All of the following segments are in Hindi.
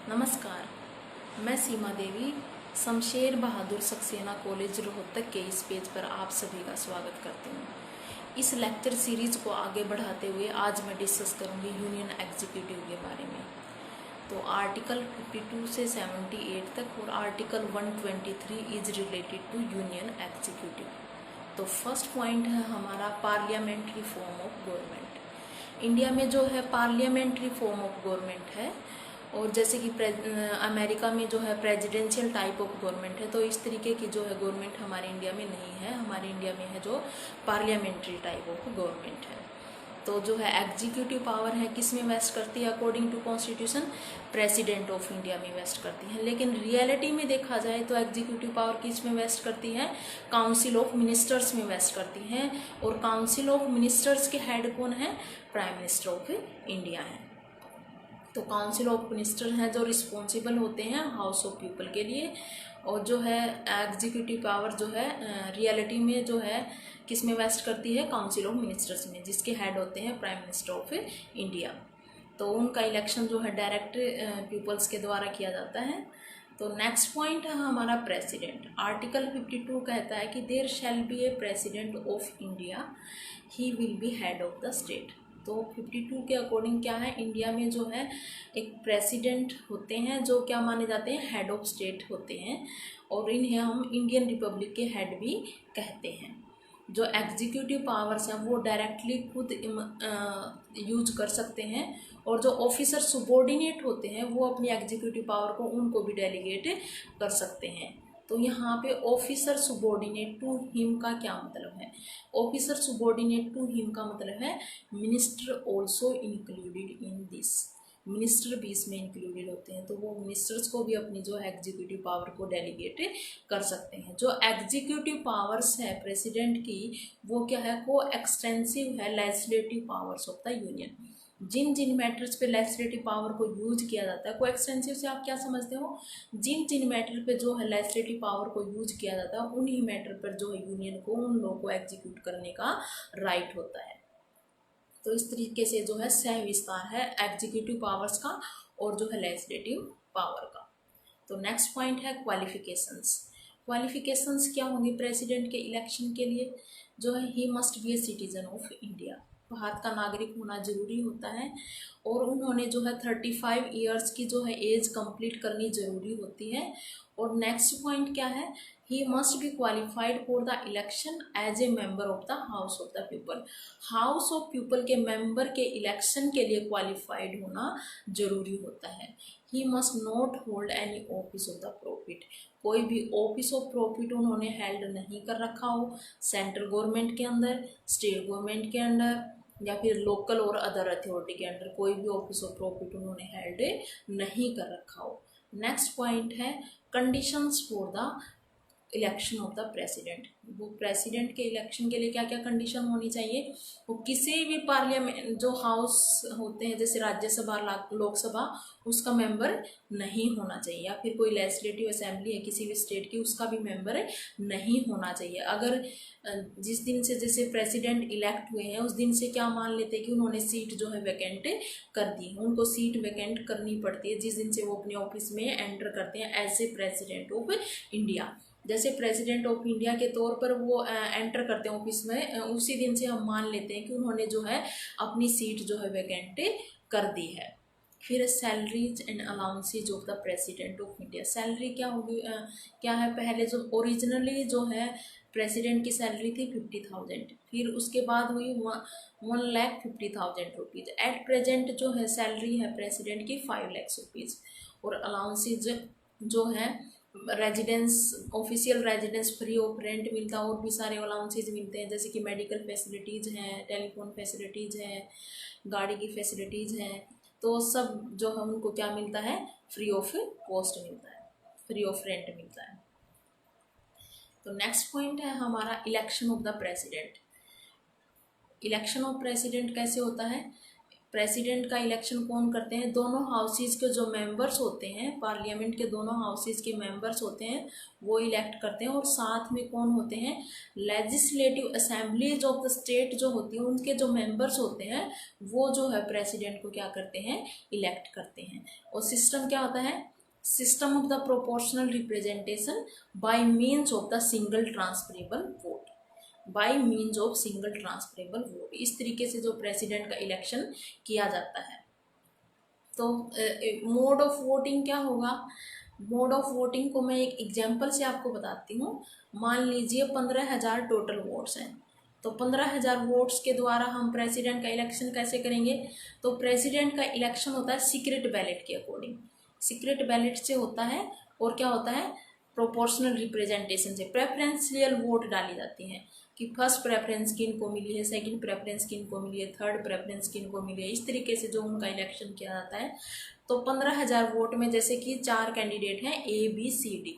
नमस्कार, मैं सीमा देवी शमशेर बहादुर सक्सेना कॉलेज रोहतक के इस पेज पर आप सभी का स्वागत करती हूँ। इस लेक्चर सीरीज़ को आगे बढ़ाते हुए आज मैं डिस्कस करूँगी यूनियन एग्जीक्यूटिव के बारे में। तो आर्टिकल 52 से 78 तक और article 123 is related to union executive. तो फर्स्ट पॉइंट है हमारा parliamentary form of government. India में जो है पार्लियामेंट्री फॉर्म ऑफ गवर्नमेंट है, और जैसे कि अमेरिका में जो है प्रेसिडेंशियल टाइप ऑफ गवर्नमेंट है, तो इस तरीके की जो है गवर्नमेंट हमारे इंडिया में नहीं है। हमारे इंडिया में है जो पार्लियामेंट्री टाइप ऑफ गवर्नमेंट है। तो जो है एग्जीक्यूटिव पावर है किस में वेस्ट करती है according to constitution? President of India में वेस्ट करती है। लेकिन रियलिटी में देखा जाए तो एग्जीक्यूटिव पावर किस में वेस्ट करती है? काउंसिल ऑफ मिनिस्टर्स में वेस्ट करती है। और काउंसिल ऑफ मिनिस्टर्स के हेड कौन है? प्राइम मिनिस्टर ऑफ इंडिया है। तो काउंसिल ऑफ मिनिस्टर हैं जो रिस्पॉन्सिबल होते हैं हाउस ऑफ पीपल के लिए। और जो है एग्जीक्यूटिव पावर जो है रियलिटी में जो है किस में वेस्ट करती है? काउंसिल ऑफ मिनिस्टर्स में, जिसके हेड होते हैं प्राइम मिनिस्टर ऑफ इंडिया। तो उनका इलेक्शन जो है डायरेक्ट पीपल्स के द्वारा किया जाता है। तो नेक्स्ट पॉइंट है हमारा प्रेसिडेंट। आर्टिकल 52 कहता है कि there shall be a president of India, he will be head of the state. तो 52 के अकॉर्डिंग क्या है, इंडिया में जो है एक प्रेसिडेंट होते हैं जो क्या माने जाते हैं? हेड ऑफ स्टेट होते हैं, और इन्हें हम इंडियन रिपब्लिक के हेड भी कहते हैं। जो एग्जीक्यूटिव पावर्स हैं वो डायरेक्टली खुद यूज कर सकते हैं, और जो ऑफिसर सुबॉर्डिनेट होते हैं वो अपनी एग्जीक्यूटिव पावर को उनको भी डेलीगेट कर सकते हैं। तो यहाँ पे ऑफिसर सुबॉर्डिनेट टू हिम का क्या मतलब है? ऑफिसर सुबॉर्डिनेट टू हिम का मतलब है minister also included in this. Minister भी इसमें इंक्लूडेड होते हैं, तो वो मिनिस्टर्स को भी अपनी जो है एग्जीक्यूटिव पावर को डेलीगेट कर सकते हैं। जो एग्जीक्यूटिव पावर्स है प्रेसिडेंट की, वो क्या है? को एक्सटेंसिव है legislative powers of the union. जिन जिन मैटर्स पे लेजिस्लेटिव पावर को यूज किया जाता है, को एक्सटेंसिव से आप क्या समझते हो? जिन जिन मैटर पे जो है लेजिस्लेटिव पावर को यूज किया जाता है उन्हीं मैटर पर जो है यूनियन को उन लोगों को एग्जीक्यूट करने का राइट होता है। तो इस तरीके से जो है सह विस्तार है एग्जीक्यूटिव पावर्स का और जो है लेजिस्लेटिव पावर का। तो नेक्स्ट पॉइंट है क्वालिफिकेशंस। क्वालिफिकेशंस क्या होंगी प्रेसिडेंट के इलेक्शन के लिए? जो है he must B a citizen of India, Bharat का नागरिक होना जरूरी होता है, और उन्होंने जो है 35 ईयर्स की जो है एज कंप्लीट करनी जरूरी होती है। और नेक्स्ट पॉइंट क्या है? He must be qualified for the election as a member of the house of the people. House of people के मेंबर के इलेक्शन के लिए क्वालिफाइड होना जरूरी होता है। He must not hold any office of the profit. कोई भी ऑफिस ऑफ प्रॉफिट उन्होंने हेल्ड नहीं कर रखा हो, सेंट्रल गवर्नमेंट के अंदर, स्टेट गवर्नमेंट के अंडर, या फिर लोकल और अदर अथॉरिटी के अंडर कोई भी ऑफिस ऑफ प्रॉफिट उन्होंने हेल्ड नहीं कर रखा हो। नेक्स्ट पॉइंट है conditions for the election of the president. वो प्रेसिडेंट के इलेक्शन के लिए क्या क्या कंडीशन होनी चाहिए? वो किसी भी पार्लियामेंट जो हाउस होते हैं जैसे राज्यसभा, लोकसभा, उसका मेंबर नहीं होना चाहिए, या फिर कोई लेजिस्लेटिव असेंबली है किसी भी स्टेट की उसका भी मेंबर नहीं होना चाहिए। अगर जिस दिन से जैसे प्रेसिडेंट इलेक्ट हुए हैं उस दिन से क्या मान लेते हैं कि उन्होंने सीट जो है वैकेंट कर दी है, उनको सीट वैकेंट करनी पड़ती है जिस दिन से वो अपने ऑफिस में एंटर करते हैं as a president of India. जैसे प्रेसिडेंट ऑफ इंडिया के तौर पर वो एंटर करते हैं ऑफिस में, उसी दिन से हम मान लेते हैं कि उन्होंने जो है अपनी सीट जो है वैकेंट कर दी है। फिर salaries and allowances of the president of India. Salary क्या होगी? क्या है? पहले जो ओरिजिनली जो है प्रेसिडेंट की सैलरी थी 50,000, फिर उसके बाद हुई 1,50,000 रुपीज़। एट प्रेजेंट जो है सैलरी है प्रेसिडेंट की 5 लाख रुपीज़। और अलाउंसेज जो है residence, official residence free of rent मिलता है, और भी सारे अलाउंसेज मिलते हैं जैसे कि मेडिकल फैसिलिटीज़ हैं, टेलीफोन फैसिलिटीज़ हैं, गाड़ी की फैसिलिटीज़ हैं। तो सब जो है उनको क्या मिलता है? फ्री ऑफ कॉस्ट मिलता है, फ्री ऑफ रेंट मिलता है। तो नेक्स्ट पॉइंट है हमारा election of the president. Election of president कैसे होता है? प्रेसिडेंट का इलेक्शन कौन करते हैं? दोनों हाउसेज के जो मेंबर्स होते हैं, पार्लियामेंट के दोनों हाउसेज के मेंबर्स होते हैं, वो इलेक्ट करते हैं। और साथ में कौन होते हैं? Legislative assemblies of the state जो होती हैं, उनके जो मेंबर्स होते हैं, वो जो है प्रेसिडेंट को क्या करते हैं? इलेक्ट करते हैं। और सिस्टम क्या होता है? System of the proportional representation bye means of the single transferable vote, bye means of single transferable vote. इस तरीके से जो प्रेसिडेंट का इलेक्शन किया जाता है। तो मोड ऑफ वोटिंग क्या होगा? मोड ऑफ वोटिंग को मैं एक एग्जांपल से आपको बताती हूँ। मान लीजिए 15,000 टोटल वोट्स हैं, तो 15,000 वोट्स के द्वारा हम प्रेसिडेंट का इलेक्शन कैसे करेंगे? तो प्रेसिडेंट का इलेक्शन होता है सीक्रेट बैलेट के अकॉर्डिंग, सीक्रेट बैलेट से होता है। और क्या होता है? प्रोपोर्शनल रिप्रेजेंटेशन से प्रेफरेंशियल वोट डाली जाती हैं कि फर्स्ट प्रेफरेंस किन को मिली है, सेकंड प्रेफरेंस किन को मिली है, थर्ड प्रेफरेंस किन को मिली है। इस तरीके से जो उनका इलेक्शन किया जाता है। तो 15,000 वोट में जैसे कि 4 कैंडिडेट हैं A B C D,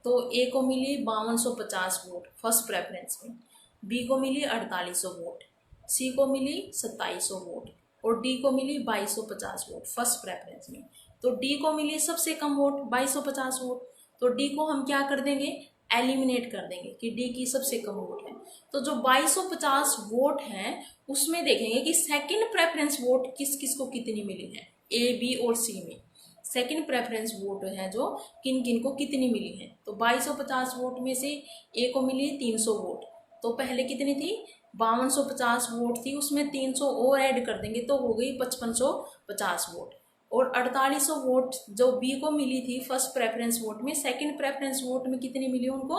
तो A को मिली 5250 वोट फर्स्ट प्रेफरेंस में, B को मिली 4800 वोट, C को मिली 2700 वोट और D को मिली 2250 वोट फर्स्ट प्रेफरेंस में। तो D को मिली सबसे कम वोट 2250 वोट, तो D को हम क्या कर देंगे? एलिमिनेट कर देंगे कि D की सबसे कम वोट है। तो जो 2250 वोट हैं उसमें देखेंगे कि सेकंड प्रेफरेंस वोट किस किस को कितनी मिली है, A B और C में सेकंड प्रेफरेंस वोट है जो किन किन को कितनी मिली है। तो 2250 वोट में से A को मिली 300 वोट, तो पहले कितनी थी? 5250 वोट थी, उसमें 300 और ऐड कर देंगे तो हो गई 5550 वोट। और 4800 वोट जो बी को मिली थी फर्स्ट प्रेफरेंस वोट में, सेकंड प्रेफरेंस वोट में कितनी मिली उनको?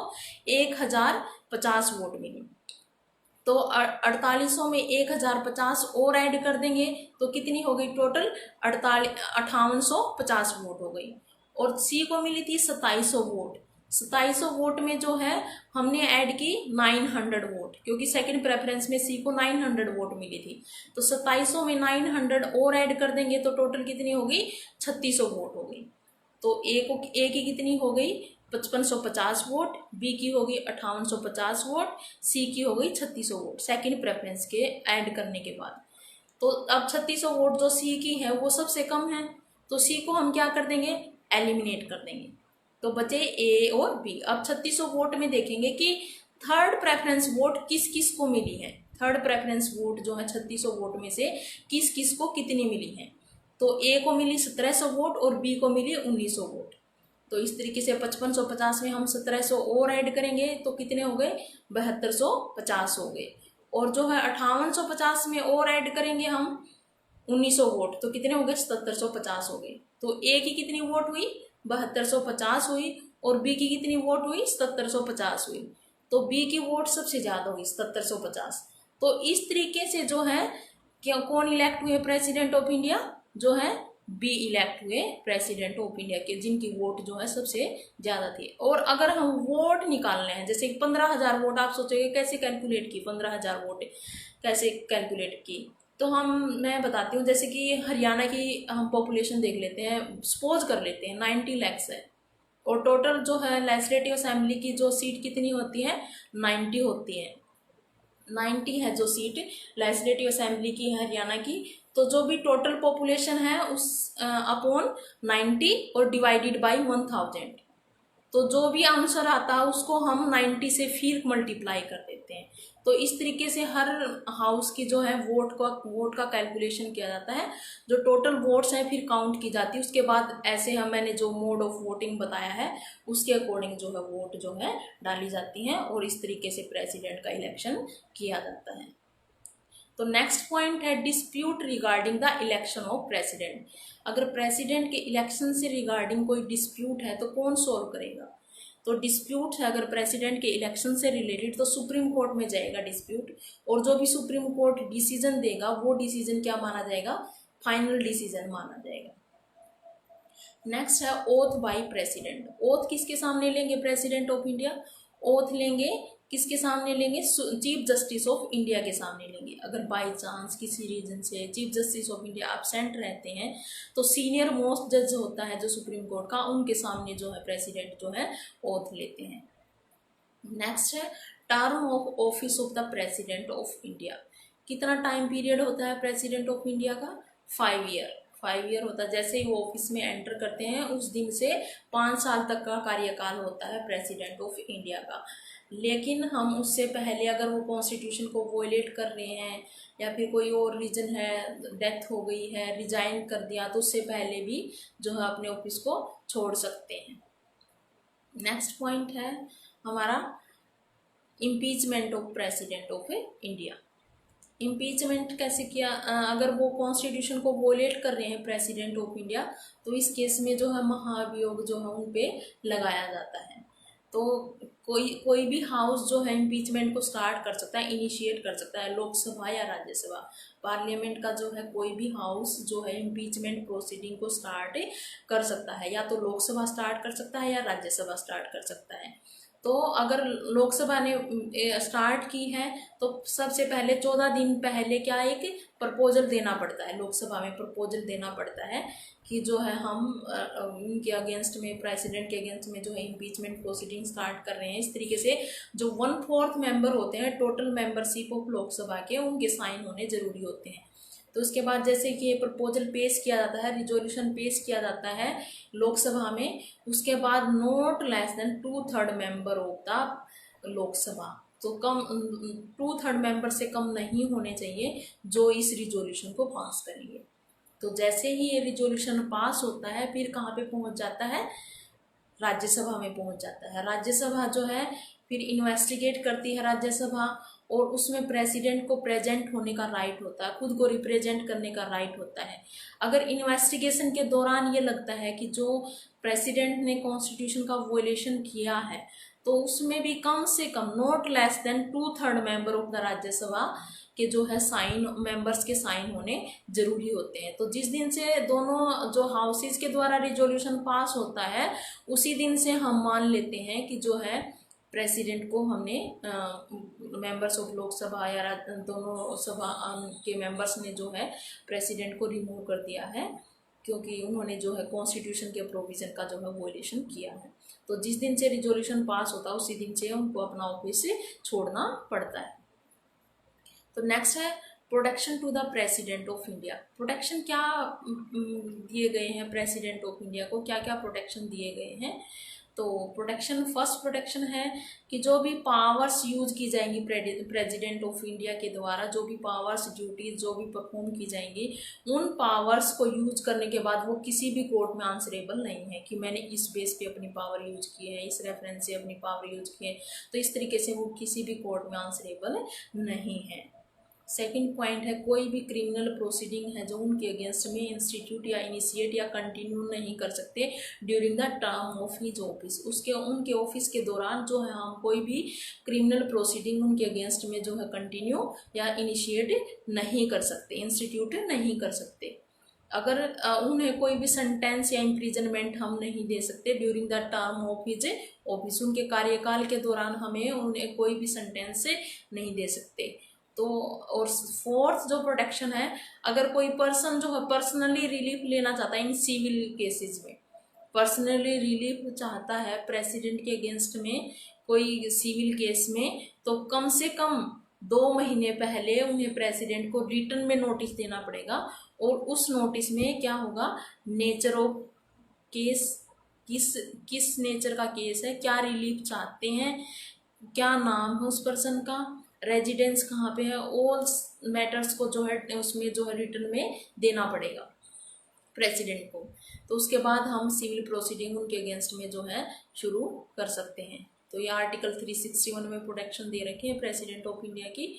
1050 वोट मिली। तो 4800 में 1050 और ऐड कर देंगे तो कितनी हो गई टोटल? 5850 वोट हो गई। और सी को मिली थी 2700 वोट, 2700 वोट में जो है हमने ऐड की 900 वोट, क्योंकि सेकंड प्रेफरेंस में सी को 900 वोट मिली थी। तो 2700 में 900 और ऐड कर देंगे तो टोटल कितनी हो गई? 3600 वोट हो गई। तो ए की कितनी हो गई? 5550 वोट, बी की हो गई 5850 वोट, सी की हो गई 3600 वोट सेकंड प्रेफरेंस के ऐड करने के बाद। तो अब 3600 वोट जो सी की है वो सबसे कम है, तो सी को हम क्या कर देंगे? एलिमिनेट कर देंगे। तो बचे ए और बी। अब 3600 वोट में देखेंगे कि थर्ड प्रेफरेंस वोट किस किस को मिली है। थर्ड प्रेफरेंस वोट जो है 3600 वोट में से किस किस को कितनी मिली है? तो ए को मिली 1700 वोट और बी को मिली 1900 वोट। तो इस तरीके से 5550 में हम 1700 और ऐड करेंगे तो कितने हो गए? 7250 हो गए। और जो है 5850 में और ऐड करेंगे हम 1900 वोट, तो कितने हो गए? 7750 हो गए। तो ए की कितनी वोट हुई? 7250 हुई और बी की कितनी वोट हुई? 7750 हुई। तो बी की वोट सबसे ज्यादा हुई 7750। तो इस तरीके से जो है क्या कौन इलेक्ट हुए प्रेसिडेंट ऑफ इंडिया? जो है बी इलेक्ट हुए प्रेसिडेंट ऑफ इंडिया के, जिनकी वोट जो है सबसे ज्यादा थी। और अगर हम वोट निकालने हैं, जैसे 15,000 वोट, आप सोचेंगे कैसे कैलकुलेट की 15,000 वोट कैसे कैलकुलेट की? तो मैं बताती हूँ। जैसे कि हरियाणा की हम पॉपुलेशन देख लेते हैं, सपोज कर लेते हैं 90 lakhs है और टोटल जो है लेजिस्लेटिव असेंबली की जो सीट कितनी होती है? 90 होती है। 90 है जो सीट लेजिस्लेटिव असेंबली की है हरियाणा की। तो जो भी टोटल पॉपुलेशन है उस अपॉन 90 और डिवाइडेड बाय 1000, तो जो भी आंसर आता है उसको हम 90 से फिर मल्टीप्लाई कर देते हैं। तो इस तरीके से हर हाउस की जो है वोट का कैलकुलेशन किया जाता है। जो टोटल वोट्स हैं फिर काउंट की जाती है, उसके बाद ऐसे हम मैंने जो मोड ऑफ वोटिंग बताया है उसके अकॉर्डिंग जो है वोट जो है डाली जाती हैं और इस तरीके से प्रेसिडेंट का इलेक्शन किया जाता है। तो नेक्स्ट पॉइंट है dispute regarding the election of president. अगर प्रेसिडेंट के इलेक्शन से रिगार्डिंग कोई डिस्प्यूट है तो कौन सॉल्व करेगा? तो डिस्प्यूट है अगर प्रेसिडेंट के इलेक्शन से रिलेटेड तो सुप्रीम कोर्ट में जाएगा डिस्प्यूट, और जो भी सुप्रीम कोर्ट डिसीजन देगा वो डिसीजन क्या माना जाएगा? फाइनल डिसीजन माना जाएगा। नेक्स्ट है ओथ बाय प्रेसिडेंट। ओथ किसके सामने लेंगे प्रेसिडेंट ऑफ इंडिया? ओथ लेंगे किसके सामने लेंगे? चीफ जस्टिस ऑफ इंडिया के सामने लेंगे। अगर बाय चांस किसी रीजन से chief justice of India absent रहते हैं तो सीनियर मोस्ट जज होता है जो सुप्रीम कोर्ट का, उनके सामने जो है प्रेसिडेंट जो है ओथ लेते हैं। नेक्स्ट है term of office of the president of India. कितना टाइम पीरियड होता है प्रेसिडेंट ऑफ इंडिया का? 5 ईयर होता है। जैसे ही वो ऑफिस में एंटर करते हैं उस दिन से 5 साल तक का कार्यकाल होता है प्रेसिडेंट ऑफ इंडिया का। लेकिन हम उससे पहले अगर वो कॉन्स्टिट्यूशन को वोलेट कर रहे हैं या फिर कोई और रीजन है, डेथ हो गई है, रिजाइन कर दिया, तो उससे पहले भी जो है अपने ऑफिस को छोड़ सकते हैं। नेक्स्ट पॉइंट है हमारा impeachment of president of India. Impeachment कैसे किया, अगर वो कॉन्स्टिट्यूशन को वोलेट कर रहे हैं प्रेसिडेंट ऑफ इंडिया, तो इस केस में जो है महाभियोग जो है उन पे लगाया जाता है। तो कोई भी हाउस जो है इम्पीचमेंट को स्टार्ट कर सकता है, इनिशिएट कर सकता है, लोकसभा या राज्यसभा। पार्लियामेंट का जो है कोई भी हाउस जो है इम्पीचमेंट प्रोसीडिंग को स्टार्ट कर सकता है, या तो लोकसभा स्टार्ट कर सकता है या राज्यसभा स्टार्ट कर सकता है। तो अगर लोकसभा ने स्टार्ट की है तो सबसे पहले 14 दिन पहले क्या एक प्रपोजल देना पड़ता है, लोकसभा में प्रपोजल देना पड़ता है कि जो है हम उनके अगेंस्ट में, प्रेसिडेंट के अगेंस्ट में जो है इम्पीचमेंट प्रोसीडिंग स्टार्ट कर रहे हैं। इस तरीके से जो 1/4 मेंबर होते हैं टोटल मेंबरशिप ऑफ लोकसभा के, उनके साइन होने जरूरी होते हैं। तो उसके बाद जैसे कि ये प्रपोजल पेश किया जाता है, रिजोल्यूशन पेश किया जाता है लोकसभा में, उसके बाद not less than 2/3 member of the Lok Sabha, तो कम 2/3 मेंबर से कम नहीं होने चाहिए जो इस रिजोल्यूशन को पास करेंगे। तो जैसे ही ये रिजोल्यूशन पास होता है फिर कहाँ पे पहुंच जाता है, राज्यसभा में पहुंच जाता है। राज्यसभा जो है फिर इन्वेस्टिगेट करती है राज्यसभा, और उसमें प्रेसिडेंट को प्रेजेंट होने का राइट होता है, खुद को रिप्रेजेंट करने का राइट होता है। अगर इन्वेस्टिगेशन के दौरान ये लगता है कि जो प्रेसिडेंट ने कॉन्स्टिट्यूशन का वोलेशन किया है, तो उसमें भी कम से कम not less than 2/3 member of the Rajya Sabha के जो है साइन, मेंबर्स के साइन होने जरूरी होते हैं। तो जिस दिन से दोनों जो हाउसेज के द्वारा रिजोल्यूशन पास होता है उसी दिन से हम मान लेते हैं कि जो है प्रेसिडेंट को हमने, मेंबर्स ऑफ लोकसभा या दोनों सभा के मेंबर्स ने जो है प्रेसिडेंट को रिमूव कर दिया है, क्योंकि उन्होंने जो है कॉन्स्टिट्यूशन के प्रोविजन का जो है वोलेशन किया है। तो जिस दिन से रिजोल्यूशन पास होता है उसी दिन से उनको अपना ऑफिस से छोड़ना पड़ता है। तो नेक्स्ट है protection to the president of India. Protection क्या दिए गए हैं प्रेसिडेंट ऑफ इंडिया को, क्या क्या प्रोटेक्शन दिए गए हैं। तो प्रोटेक्शन, फर्स्ट प्रोटेक्शन है कि जो भी पावर्स यूज की जाएंगी प्रेसिडेंट ऑफ इंडिया के द्वारा, जो भी पावर्स, ड्यूटीज जो भी परफॉर्म की जाएंगी, उन पावर्स को यूज करने के बाद वो किसी भी कोर्ट में आंसरेबल नहीं है कि मैंने इस बेस पे अपनी पावर यूज की है, इस रेफरेंस से अपनी पावर यूज की है। तो इस तरीके से वो किसी भी कोर्ट में आंसरेबल नहीं है। सेकंड पॉइंट है कोई भी क्रिमिनल प्रोसीडिंग है जो उनके अगेंस्ट में इंस्टीट्यूट या इनिशिएट या कंटिन्यू नहीं कर सकते during the term of his office, उसके उनके ऑफिस के दौरान जो है हम कोई भी क्रिमिनल प्रोसीडिंग उनके अगेंस्ट में जो है कंटिन्यू या इनिशिएट नहीं कर सकते, इंस्टीट्यूट नहीं कर सकते। अगर उन्हें कोई भी सेंटेंस या इम्प्रिजनमेंट हम नहीं दे सकते during the term of his office, उनके कार्यकाल के दौरान हमें उन्हें कोई भी सेंटेंस नहीं दे सकते। तो और फोर्थ जो प्रोटेक्शन है, अगर कोई पर्सन जो है पर्सनली रिलीफ लेना चाहता है इन सिविल केसेस में, पर्सनली रिलीफ चाहता है प्रेसिडेंट के अगेंस्ट में कोई सिविल केस में, तो कम से कम 2 महीने पहले उन्हें प्रेसिडेंट को रिटर्न में नोटिस देना पड़ेगा। और उस नोटिस में क्या होगा, नेचर ऑफ केस, किस नेचर का केस है, क्या रिलीफ चाहते हैं, क्या नाम है उस पर्सन का, रेजिडेंस कहाँ पे है, ऑल मैटर्स को जो है उसमें जो है रिटर्न में देना पड़ेगा प्रेसिडेंट को। तो उसके बाद हम सिविल प्रोसीडिंग उनके अगेंस्ट में जो है शुरू कर सकते हैं। तो ये आर्टिकल 361 में प्रोटेक्शन दे रखे हैं प्रेसिडेंट ऑफ इंडिया की।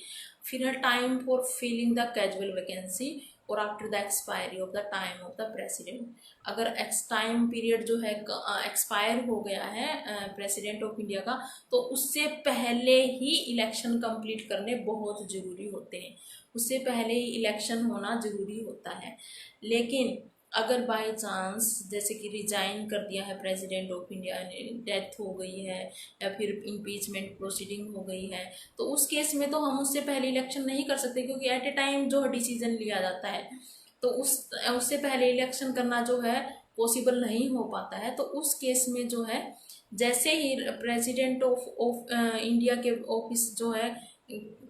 फिर है time for filling the casual vacancy और after the expiry of the time of the president. अगर टाइम पीरियड जो है एक्सपायर हो गया है प्रेसिडेंट ऑफ इंडिया का, तो उससे पहले ही इलेक्शन कंप्लीट करने बहुत ज़रूरी होते हैं, उससे पहले ही इलेक्शन होना ज़रूरी होता है। लेकिन अगर बाय चांस जैसे कि रिजाइन कर दिया है प्रेसिडेंट ऑफ इंडिया ने, डेथ हो गई है या फिर इम्पीचमेंट प्रोसीडिंग हो गई है, तो उस केस में तो हम उससे पहले इलेक्शन नहीं कर सकते, क्योंकि एट ए टाइम जो डिसीजन लिया जाता है तो उससे पहले इलेक्शन करना जो है पॉसिबल नहीं हो पाता है। तो उस केस में जो है जैसे ही प्रेसिडेंट ऑफ इंडिया के ऑफिस जो है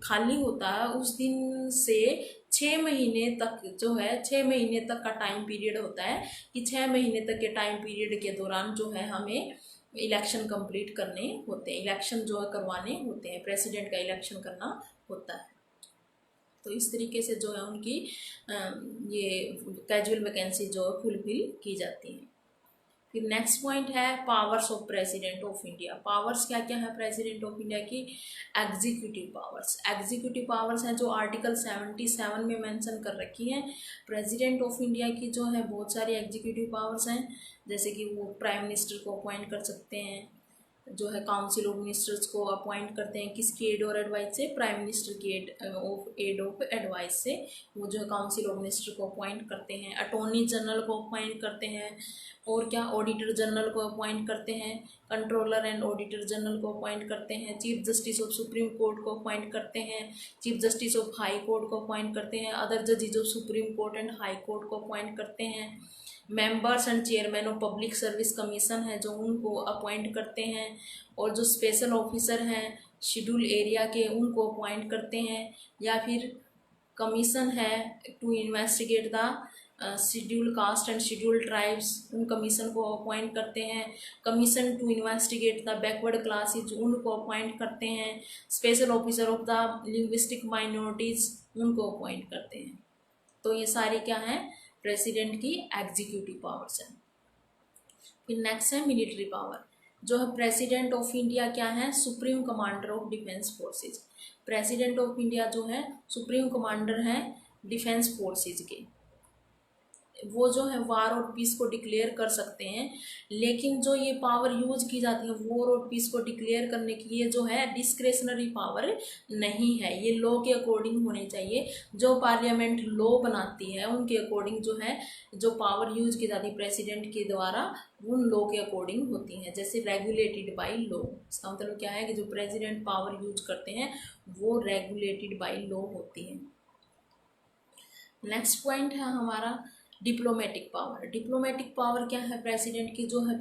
खाली होता है, उस दिन से 6 महीने तक जो है 6 महीने तक का टाइम पीरियड होता है कि 6 महीने तक के टाइम पीरियड के दौरान जो है हमें इलेक्शन कंप्लीट करने होते हैं, इलेक्शन जो है करवाने होते हैं, प्रेसिडेंट का इलेक्शन करना होता है। तो इस तरीके से जो है उनकी ये कैजुअल वैकेंसी जो है फुलफिल की जाती है। फिर नेक्स्ट पॉइंट है powers of president of India. Powers क्या क्या है प्रेसिडेंट ऑफ इंडिया की? Executive powers. एग्जीक्यूटिव पावर्स हैं जो आर्टिकल 77 में मेंशन कर रखी हैं। प्रेसिडेंट ऑफ इंडिया की जो है बहुत सारी एग्जीक्यूटिव पावर्स हैं, जैसे कि वो प्राइम मिनिस्टर को अपॉइंट कर सकते हैं, जो है काउंसिल ऑफ मिनिस्टर्स को अपॉइंट करते हैं किसकी एड और एडवाइस से? प्राइम मिनिस्टर की एड ऑफ एडवाइस से वो जो है काउंसिल ऑफ मिनिस्टर को अपॉइंट करते हैं। अटॉर्नी जनरल को अपॉइंट करते हैं, और क्या ऑडिटर जनरल को अपॉइंट करते हैं, कंट्रोलर एंड ऑडिटर जनरल को अपॉइंट करते हैं, chief justice of supreme court को अपॉइंट करते हैं, chief justice of high court को अपॉइंट करते हैं, अदर जजेज of supreme court and high court को अपॉइंट करते हैं, members and chairman of public service commission है जो उनको अपॉइंट करते हैं, और जो स्पेशल ऑफिसर हैं शेड्यूल एरिया के उनको अपॉइंट करते हैं, या फिर कमीशन है to investigate the schedule caste and schedule tribes, उन कमीशन को अपॉइंट करते हैं। Commission to investigate the backward classes उनको अपॉइंट करते हैं। Special officer of the linguistic minorities उनको अपॉइंट करते हैं। तो ये सारी क्या है? प्रेसिडेंट की एग्जीक्यूटिव पावर्स हैं। फिर नेक्स्ट है मिलिट्री पावर। जो है प्रेसिडेंट ऑफ इंडिया क्या है? Supreme commander of defence forces. President of India जो है सुप्रीम कमांडर हैं डिफेंस फोर्सेज के। वो जो है वार और पीस को डिक्लेयर कर सकते हैं, लेकिन जो ये पावर यूज की जाती है वॉर और पीस को डिक्लेयर करने की, ये जो है डिस्क्रेशनरी पावर नहीं है, ये लॉ के अकॉर्डिंग होने चाहिए। जो पार्लियामेंट लॉ बनाती है उनके अकॉर्डिंग जो है जो पावर यूज की जाती है प्रेसिडेंट के द्वारा उन लॉ के अकॉर्डिंग होती है, जैसे रेगुलेटेड बाई लॉ। इसका मतलब क्या है कि जो प्रेसिडेंट पावर यूज करते हैं वो रेगुलेटेड बाई लॉ होती है। नेक्स्ट पॉइंट है हमारा डिप्लोमेटिक पावर। डिप्लोमेटिक पावर क्या है प्रेसिडेंट की? जो है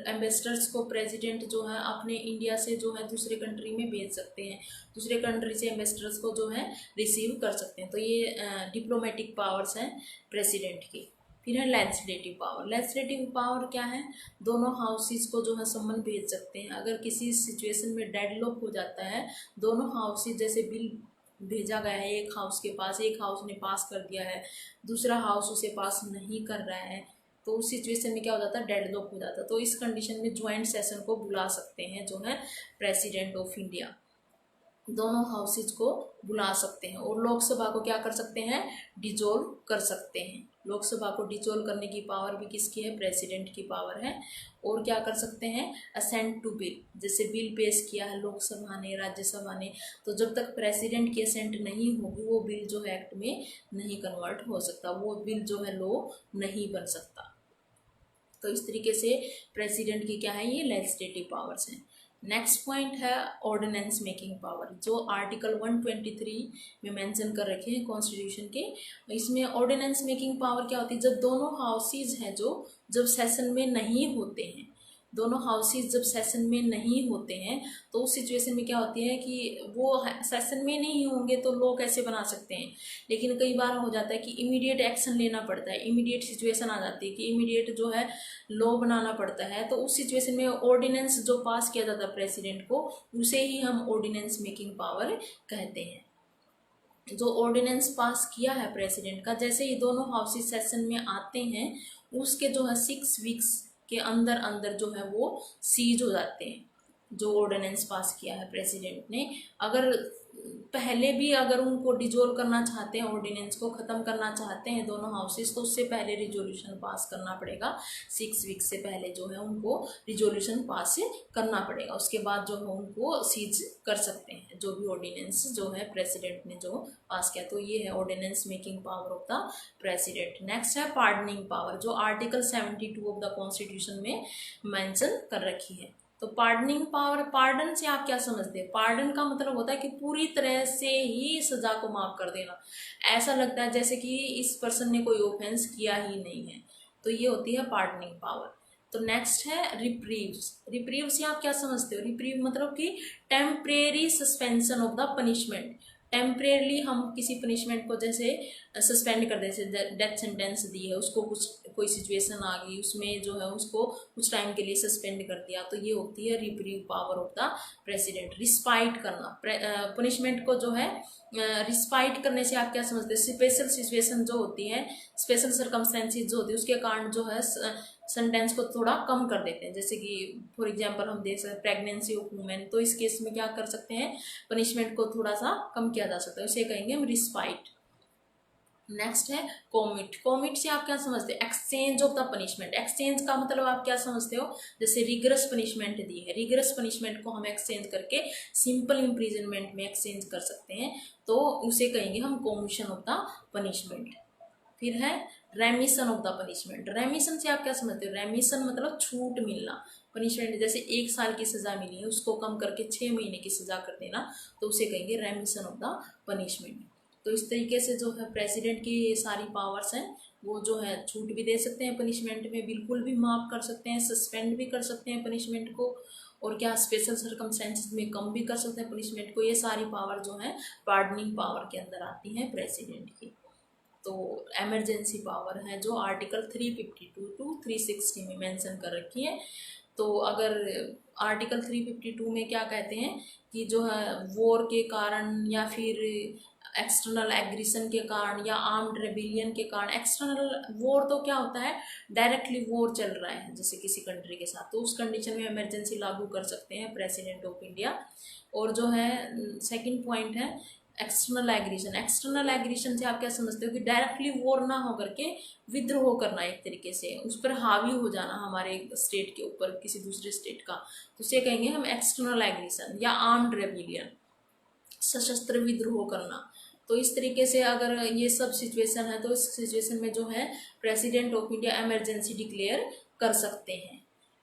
एम्बेसडर्स को प्रेसिडेंट जो है अपने इंडिया से जो है दूसरे कंट्री में भेज सकते हैं, दूसरे कंट्री से एम्बेसडर्स को जो है रिसीव कर सकते हैं। तो ये डिप्लोमेटिक पावर्स हैं प्रेसिडेंट की। फिर है लेजिस्लेटिव पावर। लेजिस्लेटिव पावर क्या है? दोनों हाउसेस को जो है सम्मन भेज सकते हैं। अगर किसी सिचुएशन में डेडलॉक हो जाता है, दोनों हाउसेस जैसे बिल भेजा गया है एक हाउस के पास, एक हाउस ने पास कर दिया है, दूसरा हाउस उसे पास नहीं कर रहा है, तो उस सिचुएशन में क्या हो जाता है? डेडलॉक हो जाता है। तो इस कंडीशन में ज्वाइंट सेशन को बुला सकते हैं जो है प्रेसिडेंट ऑफ इंडिया, दोनों हाउसेज को बुला सकते हैं। और लोकसभा को क्या कर सकते हैं? डिजोल्व कर सकते हैं। लोकसभा को डिजोल्व करने की पावर भी किसकी है? प्रेसिडेंट की पावर है। और क्या कर सकते हैं? असेंट टू बिल, जैसे बिल पेश किया है लोकसभा ने राज्यसभा ने, तो जब तक प्रेसिडेंट की असेंट नहीं होगी वो बिल जो है एक्ट में नहीं कन्वर्ट हो सकता, वो बिल जो है लॉ नहीं बन सकता। तो इस तरीके से प्रेसिडेंट की क्या है? ये लेजिस्लेटिव पावर्स हैं। नेक्स्ट पॉइंट है ऑर्डिनेंस मेकिंग पावर, जो आर्टिकल 123 में मेंशन कर रखे हैं कॉन्स्टिट्यूशन के। इसमें ऑर्डिनेंस मेकिंग पावर क्या होती है? जब दोनों हाउसेज हैं जो जब सेशन में नहीं होते हैं, दोनों हाउसेज जब सेशन में नहीं होते हैं तो उस सिचुएशन में क्या होती है कि वो सेशन में नहीं होंगे तो लॉ कैसे बना सकते हैं। लेकिन कई बार हो जाता है कि इमीडिएट एक्शन लेना पड़ता है, इमीडिएट सिचुएशन आ जाती है कि इमीडिएट जो है लॉ बनाना पड़ता है, तो उस सिचुएशन में ऑर्डिनेंस जो पास किया जाता है प्रेसिडेंट को, उसे ही हम ऑर्डिनेंस मेकिंग पावर कहते हैं। जो ऑर्डिनेंस पास किया है प्रेसिडेंट का, जैसे ही दोनों हाउसेज सेशन में आते हैं उसके जो है 6 वीक्स के अंदर अंदर जो है वो सीज हो जाते हैं। जो ऑर्डिनेंस पास किया है प्रेसिडेंट ने, अगर पहले भी अगर उनको डिजोल्व करना चाहते हैं, ऑर्डिनेंस को ख़त्म करना चाहते हैं दोनों हाउसेस, तो उससे पहले रिजोल्यूशन पास करना पड़ेगा। 6 वीक से पहले जो है उनको रिजोल्यूशन पास करना पड़ेगा, उसके बाद जो है उनको सीज कर सकते हैं जो भी ऑर्डिनेंस जो है प्रेसिडेंट ने जो पास किया। तो ये है ordinance making power of the president. Next है पार्डनिंग पावर, जो आर्टिकल 72 ऑफ द कॉन्स्टिट्यूशन में मेंशन कर रखी है। तो पार्डनिंग पावर, पार्डन से आप क्या समझते हैं? पार्डन का मतलब होता है कि पूरी तरह से ही सजा को माफ कर देना, ऐसा लगता है जैसे कि इस पर्सन ने कोई ऑफेंस किया ही नहीं है, तो ये होती है पार्डनिंग पावर। तो नेक्स्ट है रिप्रीव्स। रिप्रीव से आप क्या समझते हो? रिप्रीव मतलब कि temporary suspension of the punishment. Temporarily हम किसी पनिशमेंट को जैसे सस्पेंड कर दे, जैसे डेथ सेंटेंस दी है उसको, कुछ कोई सिचुएशन आ गई उसमें जो है उसको कुछ टाइम के लिए सस्पेंड कर दिया, तो ये होती है reprieve power of the president. Respite करना, पनिशमेंट को जो है रिस्पाइट करने से आप क्या समझते हैं? स्पेशल सिचुएशन जो होती है, स्पेशल सर्कमस्टेंसेस जो होती है उसके कारण जो है सेंटेंस को थोड़ा कम कर देते हैं। जैसे कि फॉर एग्जांपल हम देख सकते हैं प्रेगनेंसी ऑफ वुमेन, तो इस केस में क्या कर सकते हैं? पनिशमेंट को थोड़ा सा कम किया जा सकता है, उसे कहेंगे हम रिस्पाइट। नेक्स्ट है कॉमिट। कॉमिट से आप क्या समझते हैं? Exchange of the punishment. Exchange का मतलब आप क्या समझते हो? जैसे रिगरस पनिशमेंट दी है, रिगरस पनिशमेंट को हम एक्सचेंज करके सिंपल इम्प्रिजनमेंट में एक्सचेंज कर सकते हैं, तो उसे कहेंगे हम कॉम्यूशन ऑफ द पनिशमेंट। फिर है रेमिशन ऑफ द पनिशमेंट। रेमिशन से आप क्या समझते हो? रेमिशन मतलब छूट मिलना। पनिशमेंट जैसे 1 साल की सज़ा मिली है उसको कम करके 6 महीने की सज़ा कर देना, तो उसे कहेंगे रेमिशन ऑफ द पनिशमेंट। तो इस तरीके से जो है प्रेसिडेंट की ये सारी पावर्स हैं, वो जो है छूट भी दे सकते हैं पनिशमेंट में, बिल्कुल भी माफ़ कर सकते हैं, सस्पेंड भी कर सकते हैं पनिशमेंट को, और क्या स्पेशल सर्कमस्टेंसेस में कम भी कर सकते हैं पनिशमेंट को। ये सारी पावर जो है पार्डनिंग पावर के अंदर आती हैं प्रेसिडेंट की। तो एमरजेंसी पावर है जो आर्टिकल 352 टू 360 में मेंशन कर रखी है। तो अगर आर्टिकल 352 में क्या कहते हैं कि जो है वॉर के कारण या फिर एक्सटर्नल एग्रेशन के कारण या आर्म्ड रेबिलियन के कारण, एक्सटर्नल वॉर तो क्या होता है? डायरेक्टली वॉर चल रहा है जैसे किसी कंट्री के साथ, तो उस कंडीशन में इमरजेंसी लागू कर सकते हैं प्रेसिडेंट ऑफ इंडिया। और जो है सेकंड पॉइंट है एक्सटर्नल एग्रेशन। एक्सटर्नल एग्रेशन से आप क्या समझते हो? कि डायरेक्टली वॉर ना हो करके विद्रोह करना, एक तरीके से उस पर हावी हो जाना हमारे स्टेट के ऊपर किसी दूसरे स्टेट का, तो उसे कहेंगे हम एक्सटर्नल एग्रेशन या आर्म्ड रेबिलियन, सशस्त्र विद्रोह करना। तो इस तरीके से अगर ये सब सिचुएशन है तो इस सिचुएशन में जो है president of India emergency declare कर सकते हैं।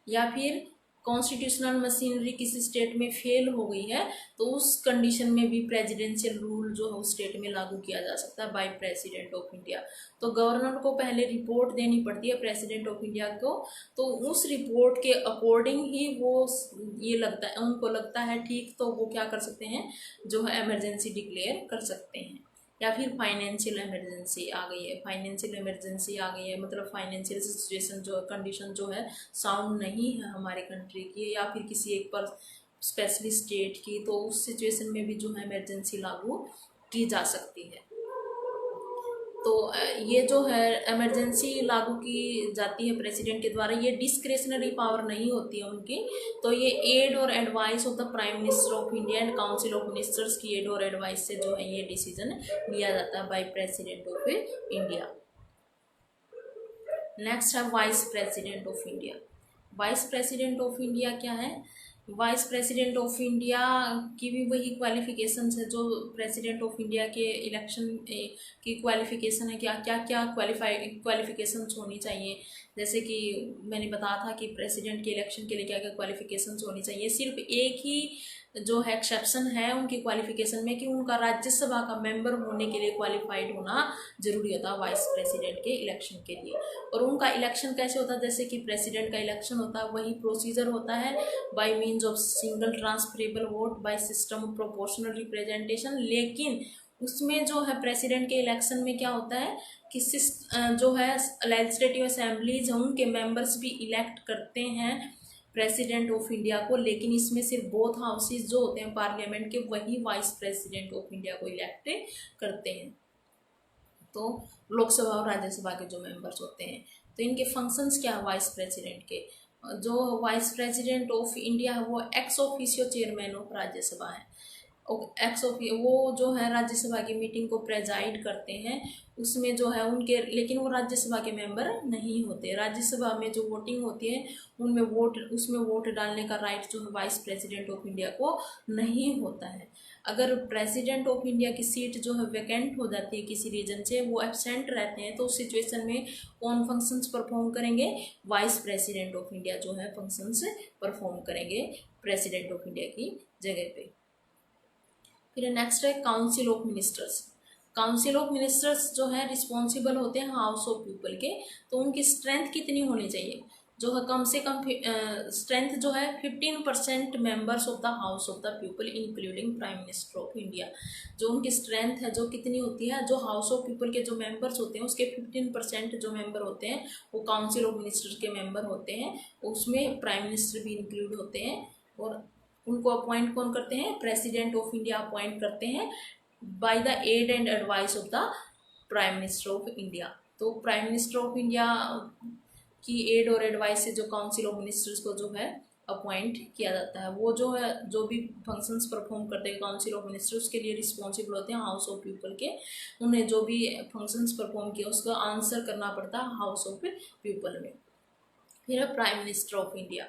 या फिर कॉन्स्टिट्यूशनल मशीनरी किसी स्टेट में फेल हो गई है तो उस कंडीशन में भी प्रेसिडेंशियल रूल जो है उस स्टेट में लागू किया जा सकता है बाय प्रेसिडेंट ऑफ इंडिया। तो गवर्नर को पहले रिपोर्ट देनी पड़ती है प्रेसिडेंट ऑफ इंडिया को, तो उस रिपोर्ट के अकॉर्डिंग ही वो ये लगता है, उनको लगता है ठीक, तो वो क्या कर सकते हैं? जो है इमरजेंसी डिक्लेयर कर सकते हैं। या फिर फाइनेंशियल इमरजेंसी आ गई है, फाइनेंशियल इमरजेंसी आ गई है मतलब फाइनेंशियल सिचुएशन जो कंडीशन जो है साउंड नहीं है हमारे कंट्री की या फिर किसी एक पर स्पेशली स्टेट की, तो उस सिचुएशन में भी जो है इमरजेंसी लागू की जा सकती है। तो ये जो है इमरजेंसी लागू की जाती है प्रेसिडेंट के द्वारा, ये डिस्क्रेशनरी पावर नहीं होती है उनकी, तो ये एड और advice of the prime minister of India and council of ministers की एड और एडवाइस से जो है ये डिसीजन लिया जाता है by president of India. Next है vice president of India. Vice president of India क्या है? वाइस प्रेसिडेंट ऑफ इंडिया की भी वही क्वालिफिकेशंस है जो प्रेसिडेंट ऑफ इंडिया के इलेक्शन की क्वालिफिकेशन है। क्या क्या क्या क्वालिफिकेशंस होनी चाहिए? जैसे कि मैंने बताया था कि प्रेसिडेंट के इलेक्शन के लिए क्या क्या क्वालिफिकेशंस होनी चाहिए। सिर्फ एक ही जो है एक्सेप्शन है उनकी क्वालिफिकेशन में कि उनका राज्यसभा का मेंबर होने के लिए क्वालिफाइड होना जरूरी होता है वाइस प्रेसिडेंट के इलेक्शन के लिए। और उनका इलेक्शन कैसे होता है? जैसे कि प्रेसिडेंट का इलेक्शन होता है वही प्रोसीजर होता है, bye means of single transferable vote by system of proportional representation. लेकिन उसमें जो है प्रेसिडेंट के इलेक्शन में क्या होता है कि जो है लेजिस्लेटिव असेंबलीज हैं उनके मेंबर्स भी इलेक्ट करते हैं प्रेसिडेंट ऑफ इंडिया को, लेकिन इसमें सिर्फ बोथ हाउसेज जो होते हैं पार्लियामेंट के वही वाइस प्रेसिडेंट ऑफ इंडिया को इलेक्ट करते हैं। तो लोकसभा और राज्यसभा के जो मेंबर्स होते हैं, तो इनके फंक्शंस क्या है वाइस प्रेसिडेंट के? जो वाइस प्रेसिडेंट ऑफ इंडिया है वो ex officio chairman of Rajya Sabha है। एक्स ऑफिशियो वो जो है राज्यसभा की मीटिंग को प्रेजाइड करते हैं, उसमें जो है उनके, लेकिन वो राज्यसभा के मेंबर नहीं होते। राज्यसभा में जो वोटिंग होती है उसमें वोट डालने का राइट जो है वाइस प्रेसिडेंट ऑफ इंडिया को नहीं होता है। अगर प्रेसिडेंट ऑफ इंडिया की सीट जो है वैकेंट हो जाती है किसी रीजन से, वो एब्सेंट रहते हैं, तो उस सिचुएशन में कौन फंक्शंस परफॉर्म करेंगे? वाइस प्रेसिडेंट ऑफ इंडिया जो है फंक्शंस परफॉर्म करेंगे प्रेसिडेंट ऑफ इंडिया की जगह पे। फिर नेक्स्ट है council of ministers. Council of ministers जो है रिस्पॉन्सिबल होते हैं हाउस ऑफ पीपल के, तो उनकी स्ट्रेंथ कितनी होनी चाहिए? जो है कम से कम स्ट्रेंथ जो है 15% members of the house of the people including prime minister of India. जो उनकी स्ट्रेंथ है जो कितनी होती है, जो हाउस ऑफ पीपल के जो मेंबर्स होते हैं उसके 15% जो मेंबर होते हैं वो काउंसिल ऑफ मिनिस्टर के मेंबर होते हैं, उसमें प्राइम मिनिस्टर भी इंक्लूड होते हैं। और उनको अपॉइंट कौन करते हैं, प्रेसिडेंट ऑफ इंडिया अपॉइंट करते हैं by the aid and advice of the prime minister of India. तो प्राइम मिनिस्टर ऑफ इंडिया की एड और एडवाइस से जो काउंसिल ऑफ मिनिस्टर्स को जो है अपॉइंट किया जाता है, वो जो है जो भी फंक्शंस परफॉर्म करते हैं काउंसिल ऑफ मिनिस्टर्स के लिए रिस्पॉन्सिबल होते हैं हाउस ऑफ पीपल के। उन्हें जो भी फंक्शंस परफॉर्म किया उसका आंसर करना पड़ता है हाउस ऑफ पीपल में। फिर है prime minister of India.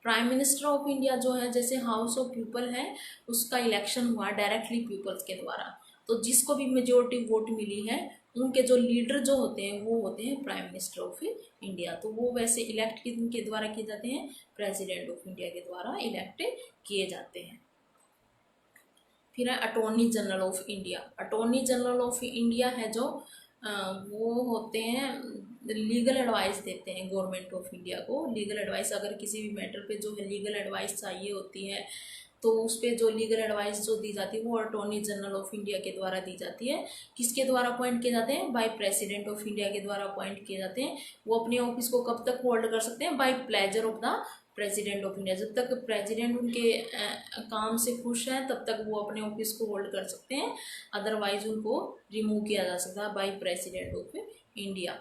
Prime minister of India जो है, जैसे हाउस ऑफ पीपल है उसका इलेक्शन हुआ डायरेक्टली पीपल्स के द्वारा, तो जिसको भी मेजोरिटी वोट मिली है उनके जो लीडर जो होते हैं वो होते हैं प्राइम मिनिस्टर ऑफ इंडिया। तो वो वैसे इलेक्ट किनके द्वारा किए जाते हैं, प्रेसिडेंट ऑफ इंडिया के द्वारा इलेक्ट किए जाते हैं। फिर है attorney general of India. Attorney general of India है जो वो होते हैं लीगल एडवाइस देते हैं गवर्नमेंट ऑफ इंडिया को। लीगल एडवाइस अगर किसी भी मैटर पे जो है लीगल एडवाइस चाहिए होती है तो उस पर जो लीगल एडवाइस जो दी जाती है वो अटॉर्नी जनरल ऑफ इंडिया के द्वारा दी जाती है। किसके द्वारा अपॉइंट किए जाते हैं, बाय प्रेसिडेंट ऑफ इंडिया के द्वारा अपॉइंट किए जाते हैं। वो अपने ऑफिस को कब तक होल्ड कर सकते हैं, by pleasure of the president of India. जब तक प्रेसिडेंट उनके काम से खुश है तब तक वो अपने ऑफिस को होल्ड कर सकते हैं, अदरवाइज उनको रिमूव किया जा सकता है by president of India.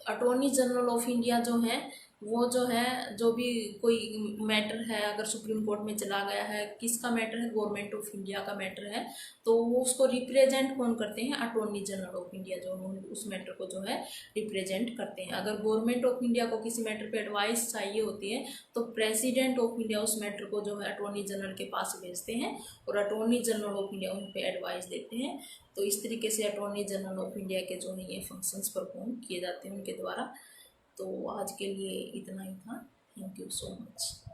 Attorney general of India जो है वो जो है जो भी कोई मैटर है अगर सुप्रीम कोर्ट में चला गया है, किसका मैटर है, गवर्नमेंट ऑफ इंडिया का मैटर है, तो वो उसको रिप्रेजेंट कौन करते हैं, अटॉर्नी जनरल ऑफ इंडिया जो उस मैटर को जो है रिप्रेजेंट करते हैं। अगर गवर्नमेंट ऑफ इंडिया को किसी मैटर पे एडवाइस चाहिए होती है तो प्रेसिडेंट ऑफ इंडिया उस मैटर को जो है अटॉर्नी जनरल के पास भेजते हैं और अटॉर्नी जनरल ऑफ इंडिया उन पर एडवाइस देते हैं। तो इस तरीके से अटॉर्नी जनरल ऑफ इंडिया के जो है ये फंक्शंस परफॉर्म किए जाते हैं उनके द्वारा। तो आज के लिए इतना ही था। Thank you so much.